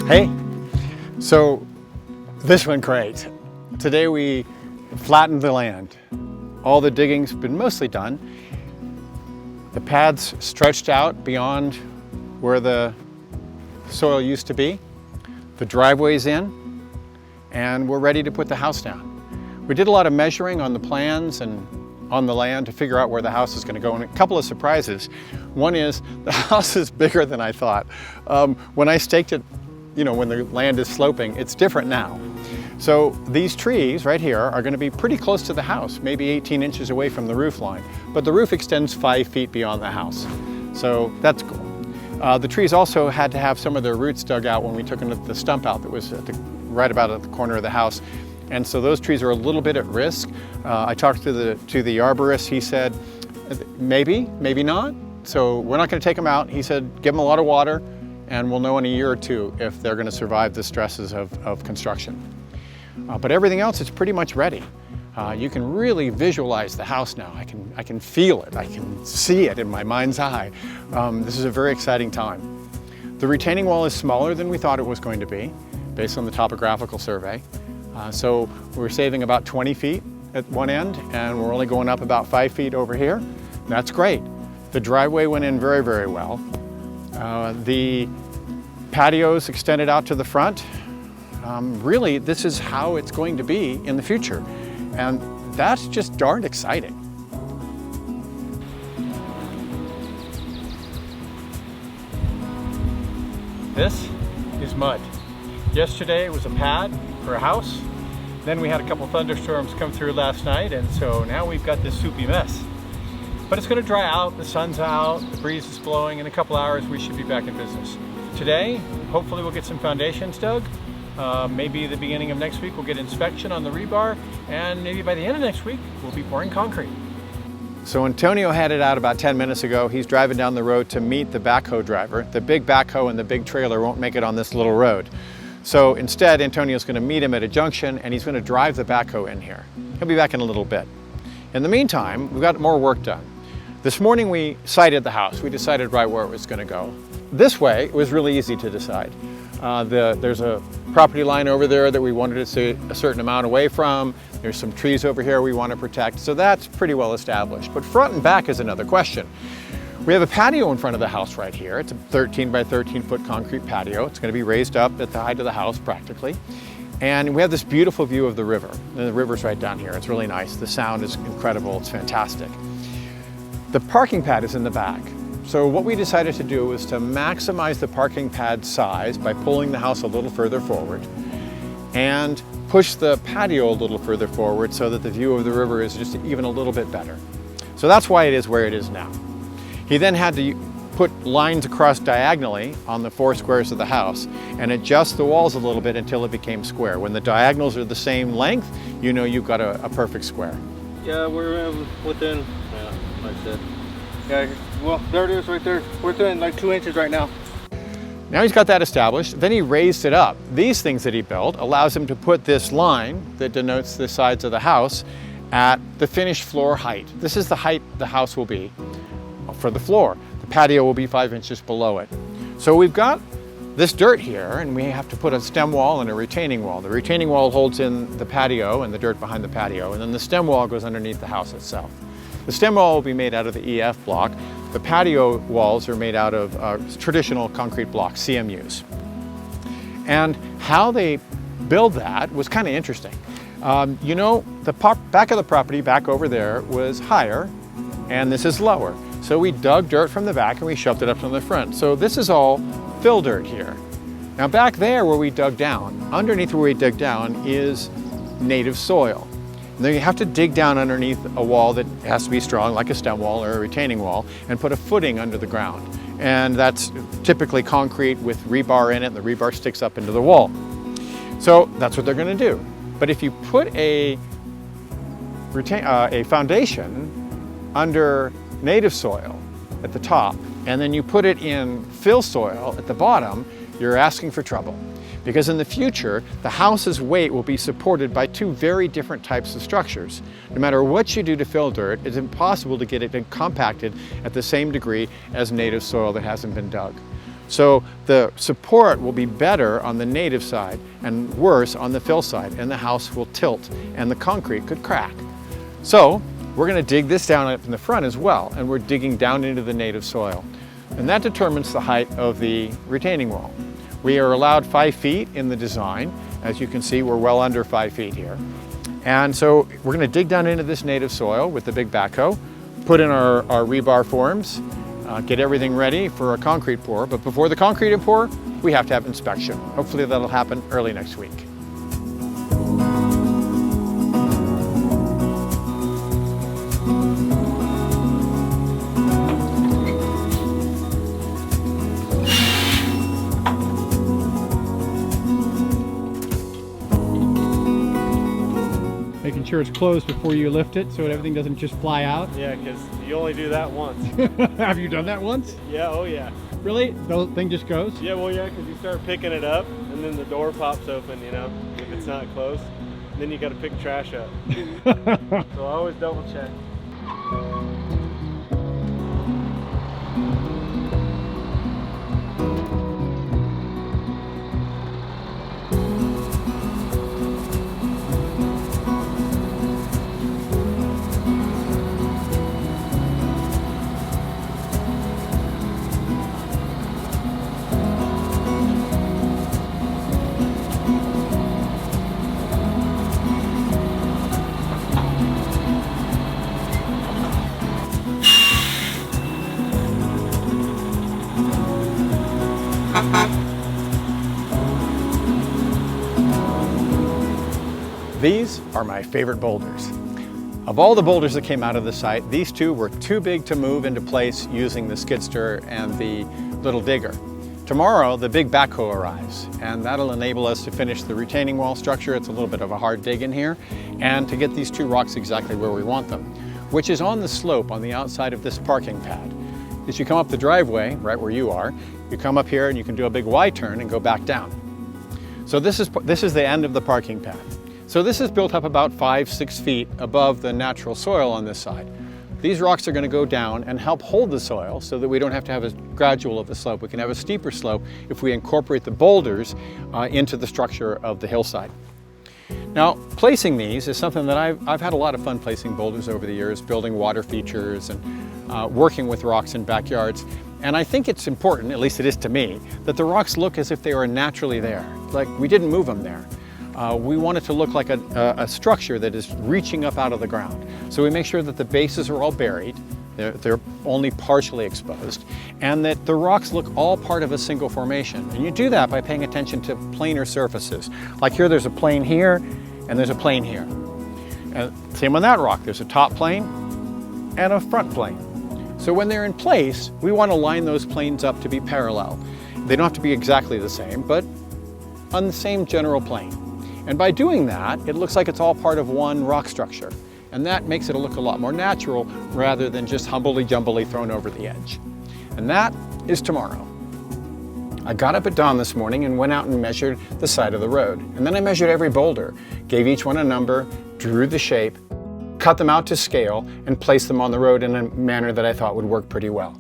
Hey, so this went great. Today we flattened the land. All the digging's been mostly done. The pads stretched out beyond where the soil used to be. The driveway's in, and we're ready to put the house down. We did a lot of measuring on the plans and on the land to figure out where the house is going to go, and a couple of surprises. One is the house is bigger than I thought. When I staked it, when the land is sloping, it's different now. So these trees right here are going to be pretty close to the house, maybe 18 inches away from the roof line, but the roof extends 5 feet beyond the house. So that's cool. The trees also had to have some of their roots dug out when we took the stump out that was right about at the corner of the house. And so those trees are a little bit at risk. I talked to the arborist. He said, maybe not. So we're not going to take them out. He said, give them a lot of water, and we'll know in a year or two if they're going to survive the stresses of construction. But everything else is pretty much ready. You can really visualize the house now. I can feel it. I can see it in my mind's eye. This is a very exciting time. The retaining wall is smaller than we thought it was going to be, based on the topographical survey. So we're saving about 20 feet at one end, and we're only going up about 5 feet over here. That's great. The driveway went in very, very well. The patios extended out to the front. Really, this is how it's going to be in the future. And that's just darn exciting. This is mud. Yesterday it was a pad for a house. Then we had a couple thunderstorms come through last night, and so now we've got this soupy mess. But it's going to dry out, the sun's out, the breeze is blowing. In a couple hours we should be back in business. Today, hopefully we'll get some foundations dug. Maybe the beginning of next week we'll get inspection on the rebar, and maybe by the end of next week we'll be pouring concrete. So Antonio headed out about 10 minutes ago. He's driving down the road to meet the backhoe driver. The big backhoe and the big trailer won't make it on this little road. So instead, Antonio's going to meet him at a junction, and he's going to drive the backhoe in here. He'll be back in a little bit. In the meantime, we've got more work done. This morning we sited the house. We decided right where it was going to go. This way, it was really easy to decide. There's a property line over there that we wanted to see a certain amount away from. There's some trees over here we want to protect, so that's pretty well established. But front and back is another question. We have a patio in front of the house right here. It's a 13 by 13 foot concrete patio. It's going to be raised up at the height of the house practically. And we have this beautiful view of the river. And the river's right down here. It's really nice. The sound is incredible. It's fantastic. The parking pad is in the back. So what we decided to do was to maximize the parking pad size by pulling the house a little further forward and push the patio a little further forward so that the view of the river is just even a little bit better. So that's why it is where it is now. He then had to put lines across diagonally on the 4 squares of the house and adjust the walls a little bit until it became square. When the diagonals are the same length, you know you've got a perfect square. Yeah, we're within, like I said. Yeah, well, there it is right there. We're within like 2 inches right now. Now he's got that established. Then he raised it up. These things that he built allows him to put this line that denotes the sides of the house at the finished floor height. This is the height the house will be for the floor. The patio will be 5 inches below it. So we've got this dirt here, and we have to put a stem wall and a retaining wall. The retaining wall holds in the patio and the dirt behind the patio, and then the stem wall goes underneath the house itself. The stem wall will be made out of the EF block. The patio walls are made out of traditional concrete blocks, CMUs. And how they build that was kind of interesting. The back of the property back over there was higher, and this is lower. So we dug dirt from the back and we shoved it up from the front. So this is all fill dirt here. Now back there where we dug down, underneath where we dug down is native soil. And then you have to dig down underneath a wall that has to be strong, like a stem wall or a retaining wall, and put a footing under the ground. And that's typically concrete with rebar in it, and the rebar sticks up into the wall. So that's what they're going to do. But if you put a foundation under native soil at the top, and then you put it in fill soil at the bottom, you're asking for trouble. Because in the future, the house's weight will be supported by 2 very different types of structures. No matter what you do to fill dirt, it's impossible to get it compacted at the same degree as native soil that hasn't been dug. So the support will be better on the native side and worse on the fill side, and the house will tilt and the concrete could crack. So we're going to dig this down up in the front as well, and we're digging down into the native soil. And that determines the height of the retaining wall. We are allowed 5 feet in the design. As you can see, we're well under 5 feet here. And so we're going to dig down into this native soil with the big backhoe, put in our rebar forms, get everything ready for a concrete pour. But before the concrete pour, we have to have inspection. Hopefully that'll happen early next week. Making sure it's closed before you lift it so everything doesn't just fly out. Yeah, because you only do that once. Have you done that once? Yeah, oh yeah. Really? The thing just goes? Yeah, well yeah, because you start picking it up and then the door pops open, you know, if it's not closed. Then you got to pick trash up. So I always double check. These are my favorite boulders. Of all the boulders that came out of the site, these two were too big to move into place using the skid steer and the little digger. Tomorrow, the big backhoe arrives, and that'll enable us to finish the retaining wall structure. It's a little bit of a hard dig in here, and to get these two rocks exactly where we want them, which is on the slope on the outside of this parking pad. As you come up the driveway, right where you are, you come up here and you can do a big Y-turn and go back down. So this is the end of the parking pad. So this is built up about 5-6 feet above the natural soil on this side. These rocks are going to go down and help hold the soil so that we don't have to have as gradual of a slope. We can have a steeper slope if we incorporate the boulders into the structure of the hillside. Now, placing these is something that I've had a lot of fun placing boulders over the years, building water features and working with rocks in backyards. And I think it's important, at least it is to me, that the rocks look as if they were naturally there, like we didn't move them there. We want it to look like a structure that is reaching up out of the ground. So we make sure that the bases are all buried, they're only partially exposed, and that the rocks look all part of a single formation. And you do that by paying attention to planar surfaces. Like here, there's a plane here, and there's a plane here. And same on that rock, there's a top plane and a front plane. So when they're in place, we want to line those planes up to be parallel. They don't have to be exactly the same, but on the same general plane. And by doing that, it looks like it's all part of one rock structure. And that makes it look a lot more natural rather than just humbly-jumbly thrown over the edge. And that is tomorrow. I got up at dawn this morning and went out and measured the side of the road. And then I measured every boulder, gave each one a number, drew the shape, cut them out to scale, and placed them on the road in a manner that I thought would work pretty well.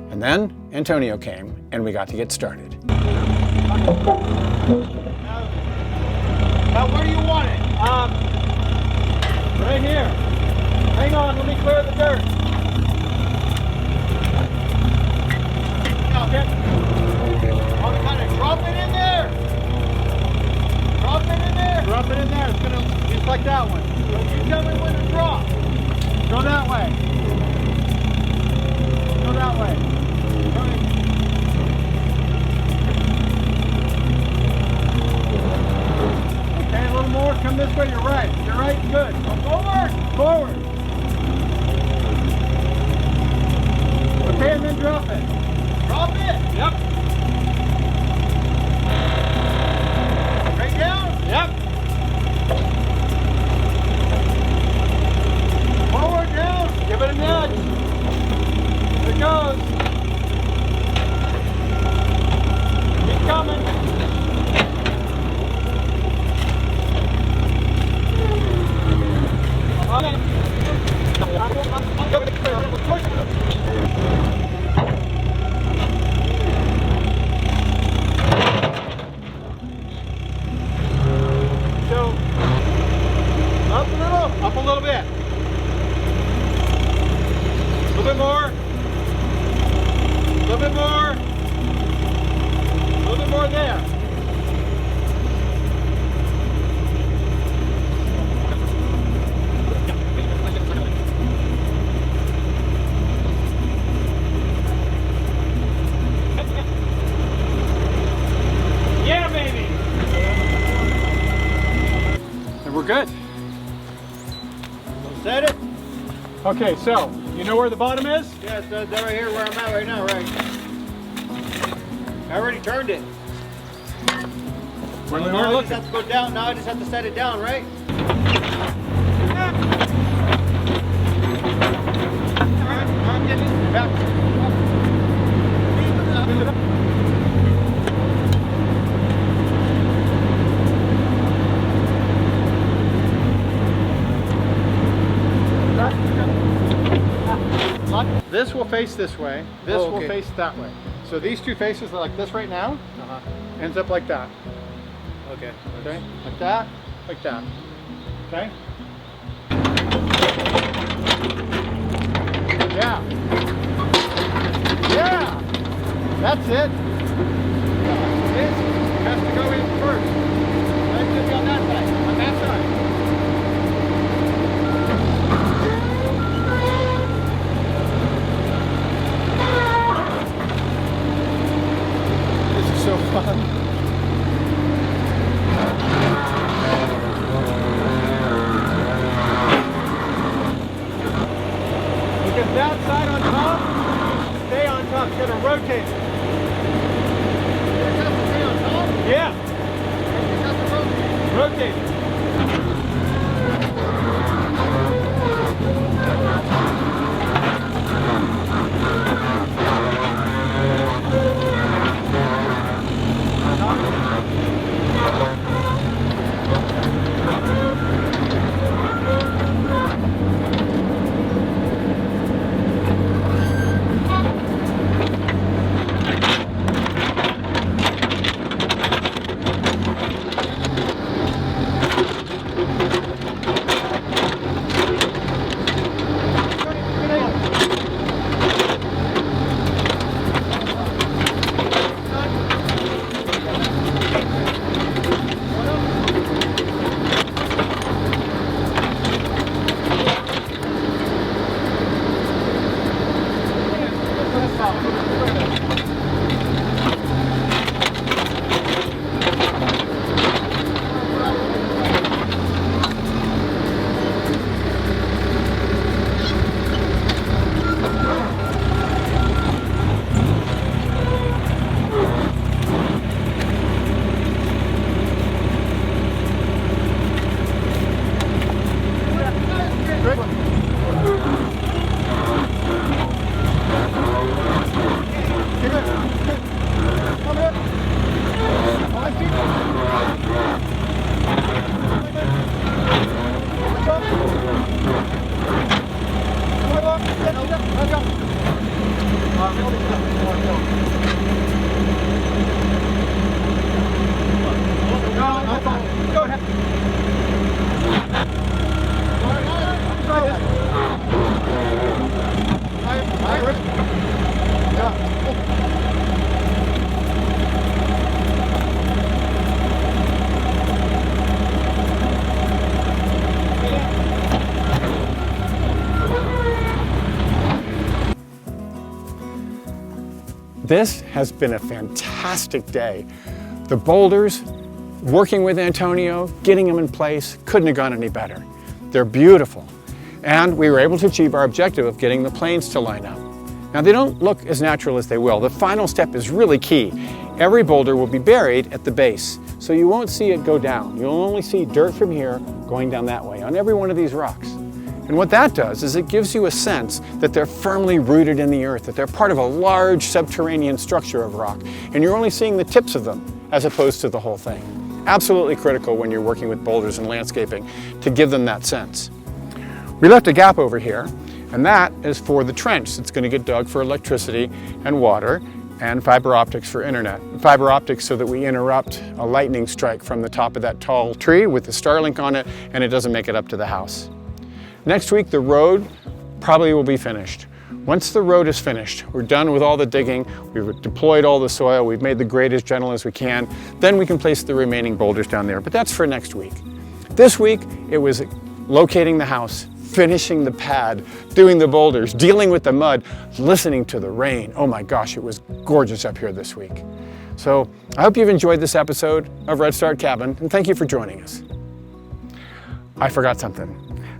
And then Antonio came and we got to get started. Now, where do you want it? Right here. Hang on, let me clear the dirt. Okay. Oh, kind of drop it in there. Drop it in there. Drop it in there, it's going to just like that one. You tell me when to drop. Go that way. Go that way. Okay, a little more. Come this way. You're right. You're right. Good. Go forward. Forward. Okay, and then drop it. Drop it. Yep. Straight down. Yep. Forward down. Give it a nudge. There it goes. Keep coming. bit more. A little bit more. A little bit more there. Yeah, baby. And we're good. Set it? Okay, so you know where the bottom is? Yeah, it's right here where I'm at right now, right? I already turned it. When we Now weren't I just looking. have to go down. Now I just have to set it down, right? I'm getting it back. This will face this way. This Oh, will okay. face that way. So these two faces are like this right now. Ends up like that. Okay. Okay, like that, like that. Okay. Yeah. Yeah. That's it. This has to go in first. That's gonna be on that side. On that side. This is so fun. Because that side on top, stay on top. It's gonna rotate. It has to stay on top? Yeah, It has to rotate. rotate. This has been a fantastic day. The boulders, working with Antonio, getting them in place, couldn't have gone any better. They're beautiful. And we were able to achieve our objective of getting the planes to line up. Now they don't look as natural as they will. The final step is really key. Every boulder will be buried at the base, so you won't see it go down. You'll only see dirt from here going down that way on every one of these rocks. And what that does is it gives you a sense that they're firmly rooted in the earth, that they're part of a large subterranean structure of rock, and you're only seeing the tips of them as opposed to the whole thing. Absolutely critical when you're working with boulders and landscaping to give them that sense. We left a gap over here, and that is for the trench. It's going to get dug for electricity and water and fiber optics for internet. Fiber optics so that we interrupt a lightning strike from the top of that tall tree with the Starlink on it, and it doesn't make it up to the house. Next week, the road probably will be finished. Once the road is finished, we're done with all the digging, we've deployed all the soil, we've made the grade as gentle as we can, then we can place the remaining boulders down there, but that's for next week. This week, it was locating the house, finishing the pad, doing the boulders, dealing with the mud, listening to the rain. Oh my gosh, it was gorgeous up here this week. So I hope you've enjoyed this episode of Redstart Cabin, and thank you for joining us. I forgot something.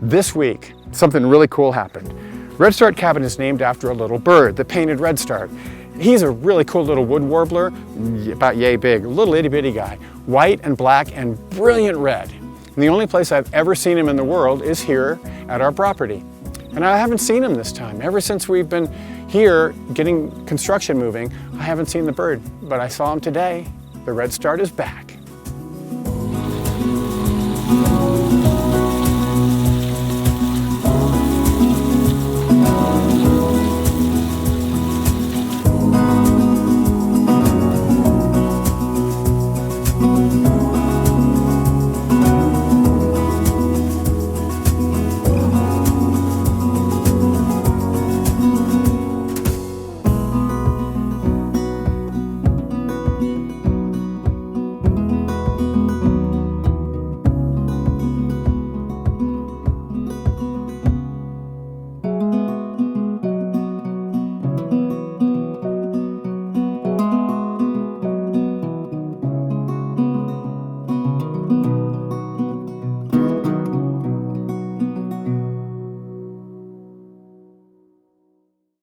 This week, something really cool happened. Redstart Cabin is named after a little bird, the painted redstart. He's a really cool little wood warbler, about yay big, a little itty bitty guy, white and black and brilliant red. And the only place I've ever seen him in the world is here at our property. And I haven't seen him this time. Ever since we've been here getting construction moving, I haven't seen the bird, but I saw him today. The redstart is back.